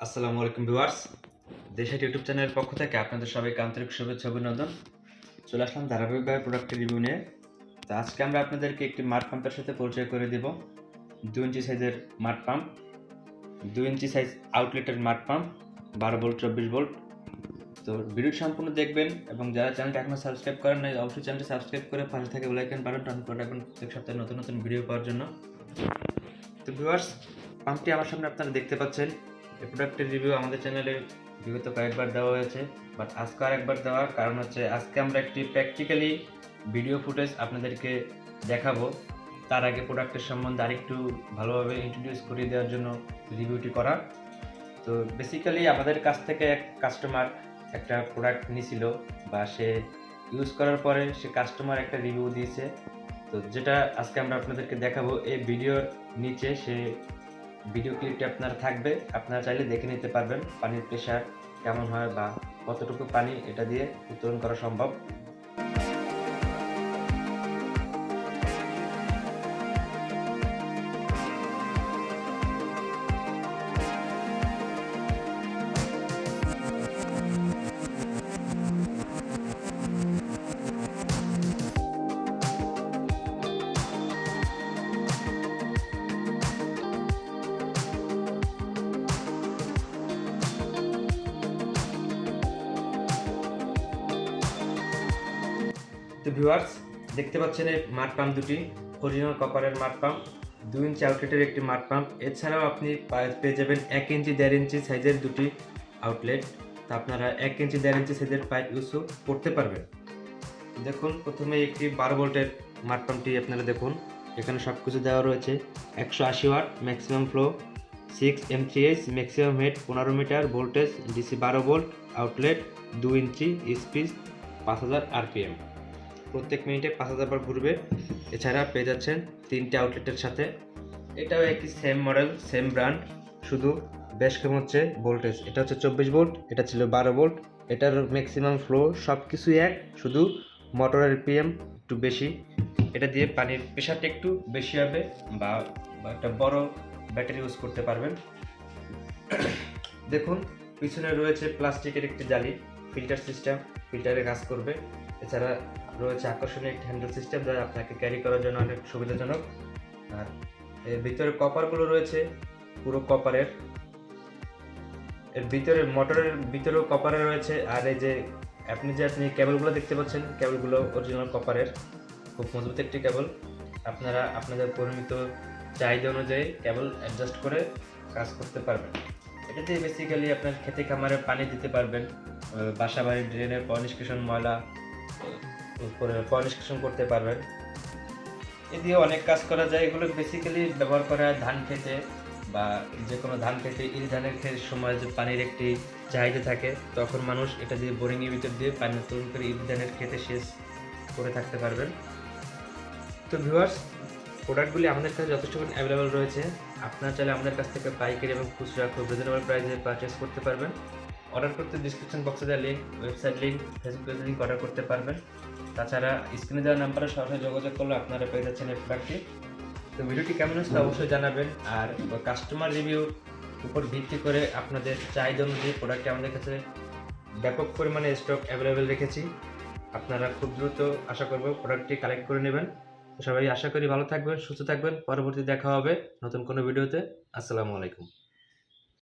আসসালামু আলাইকুম ভিউয়ার্স, দেশের ইউটিউব চ্যানেলের পক্ষ থেকে আপনাদের সবাইকে আন্তরিক শুভেচ্ছা অভিনন্দন। চলে আসলাম ধারাবাহিকভাবে প্রোডাক্টের রিভিউ নিয়ে। তো আজকে আমরা আপনাদেরকে একটি মাড পাম্পের সাথে পরিচয় করে দিব। 2 ইঞ্চি সাইজের মাড পাম্প, 2 ইঞ্চি সাইজ আউটলেটের মাড পাম্প, 12 ভোল্ট 24 ভোল্ট। তো ভিডিও সম্পূর্ণ দেখবেন এবং যারা চ্যানেলটা এখনো সাবস্ক্রাইব করেন নাই অবশ্যই চ্যানেলটা সাবস্ক্রাইব করে পাশে থেকে বেল আইকন বাটনটা অন করে রাখবেন প্রত্যেক সপ্তাহে নতুন নতুন ভিডিও পাওয়ার জন্য। তো ভিউয়ার্স, পাম্পটি আমার সামনে আপনারা দেখতে পাচ্ছেন। এই প্রোডাক্টের রিভিউ আমাদের চ্যানেলে বিগত কয়েকবার দেওয়া হয়েছে, বাট আজকে আরেকবার দেওয়ার কারণ হচ্ছে আজকে আমরা একটি প্র্যাকটিক্যালি ভিডিও ফুটেজ আপনাদেরকে দেখাবো। তার আগে প্রোডাক্টের সম্বন্ধে আরেকটু ভালোভাবে ইন্ট্রোডিউস করিয়ে দেওয়ার জন্য রিভিউটি করা। তো বেসিক্যালি আমাদের কাছ থেকে এক কাস্টমার একটা প্রোডাক্ট নিয়েছিল, বা সে ইউজ করার পরে সে কাস্টমার একটা রিভিউ দিয়েছে। তো যেটা আজকে আমরা আপনাদেরকে দেখাবো, এই ভিডিওর নিচে সে ভিডিও ক্লিপটি আপনার থাকবে, আপনারা চাইলে দেখে নিতে পারবেন পানির প্রেশার কেমন হয় বা কতটুকু পানি এটা দিয়ে উত্তোলন করা সম্ভব। তো ভিউয়ার্স, দেখতে পাচ্ছেন এই মাড পাম্প দুটি অরিজিনাল কপারের মাড পাম্প, 2 ইঞ্চি আউটলেটের একটি মাড পাম্প। এছাড়াও আপনি পেয়ে যাবেন 1 ইঞ্চি 1.5 ইঞ্চি সাইজের দুটি আউটলেট। তো আপনারা 1 ইঞ্চি 1.5 ইঞ্চি সাইজের পাইপ ইউজও করতে পারবেন। দেখুন, প্রথমে একটি 12 ভোল্টের মাড পাম্পটি আপনারা দেখুন, এখানে সব কিছু দেওয়া রয়েছে। 180 watt maximum flow, 6 M3H maximum head, 15 metre voltage, DC 12 volt, outlet 2 inch, speed 5000 RPM, প্রত্যেক মিনিটে 5000 বার ঘুরবে। এছাড়া পেয়ে যাচ্ছেন 3টে আউটলেটের সাথে। এটাও একই সেম মডেল, সেম ব্র্যান্ড, শুধু বেশ কম হচ্ছে ভোল্টেজ। এটা হচ্ছে 24 ভোল্ট, এটা ছিল 12 ভোল্ট। এটার ম্যাক্সিমাম ফ্লো সব কিছুই এক, শুধু মোটরের RPM একটু বেশি। এটা দিয়ে পানির প্রেশারটা একটু বেশি হবে, বা একটা বড় ব্যাটারি ইউজ করতে পারবেন। দেখুন, পিছনে রয়েছে প্লাস্টিকের একটি জালি, ফিল্টার সিস্টেম, ফিল্টারে কাজ করবে। এছাড়া রয়েছে আকর্ষণীয় একটি হ্যান্ডেল সিস্টেম, যা আপনাকে ক্যারি করার জন্য অনেক সুবিধাজনক। আর এর ভিতরে কপারগুলো রয়েছে পুরো কপারের, এর ভিতরে মোটরের ভিতরেও কপারের রয়েছে। আর এই যে আপনি কেবলগুলো দেখতে পাচ্ছেন, কেবলগুলো অরিজিনাল কপারের, খুব মজবুত একটি কেবল। আপনারা আপনাদের পরিমিত চাহিদা অনুযায়ী কেবল অ্যাডজাস্ট করে কাজ করতে পারবেন। এটা দিয়ে বেসিক্যালি আপনার খেতে খামারে পানি দিতে পারবেন, বাসা বাড়ির ড্রেনের পরিষ্কার ময়লা পরিষ্কার করতে পারবেন। এ দিয়ে অনেক কাজ করা যায়। এগুলো বেসিক্যালি ব্যবহার করা হয় ধান খেতে, বা যে কোনো ধান খেতে, ইরি ধানের সময় যে পানির একটি চাহিদা থাকে, তখন মানুষ এটা দিয়ে বোরিংয়ের ভিতর দিয়ে পানি উত্তোলন করে ইরি ধানের খেতে শেষ করে থাকতে পারবেন। তো ভিউয়ার্স, প্রোডাক্টগুলি আমাদের কাছে যথেষ্ট অ্যাভেলেবল রয়েছে। আপনারা চাইলে আমাদের কাছ থেকে পাইকারি এবং খুচরা খুব রিজনেবল প্রাইসে পারচেস করতে পারবেন। অর্ডার করতে ডিসক্রিপশন বক্সে দেওয়া লিঙ্ক, ওয়েবসাইট লিঙ্ক, ফেসবুক পেজের লিঙ্ক অর্ডার করতে পারবেন। তাছাড়া স্ক্রিনে দেওয়া নাম্বারে সরাসরি যোগাযোগ করলে আপনারা পেয়ে যাচ্ছেন এই প্রোডাক্টটি। তো ভিডিওটি কেমন হচ্ছে অবশ্যই জানাবেন। আর কাস্টমার রিভিউর উপর ভিত্তি করে আপনাদের চাহিদা অনুযায়ী প্রোডাক্টটি আমাদের কাছে ব্যাপক পরিমাণে স্টক অ্যাভেলেবেল রেখেছি। আপনারা খুব দ্রুত আশা করব প্রোডাক্টটি কালেক্ট করে নেবেন। তো সবাই আশা করি ভালো থাকবেন, সুস্থ থাকবেন। পরবর্তী দেখা হবে নতুন কোনো ভিডিওতে। আসসালামু আলাইকুম।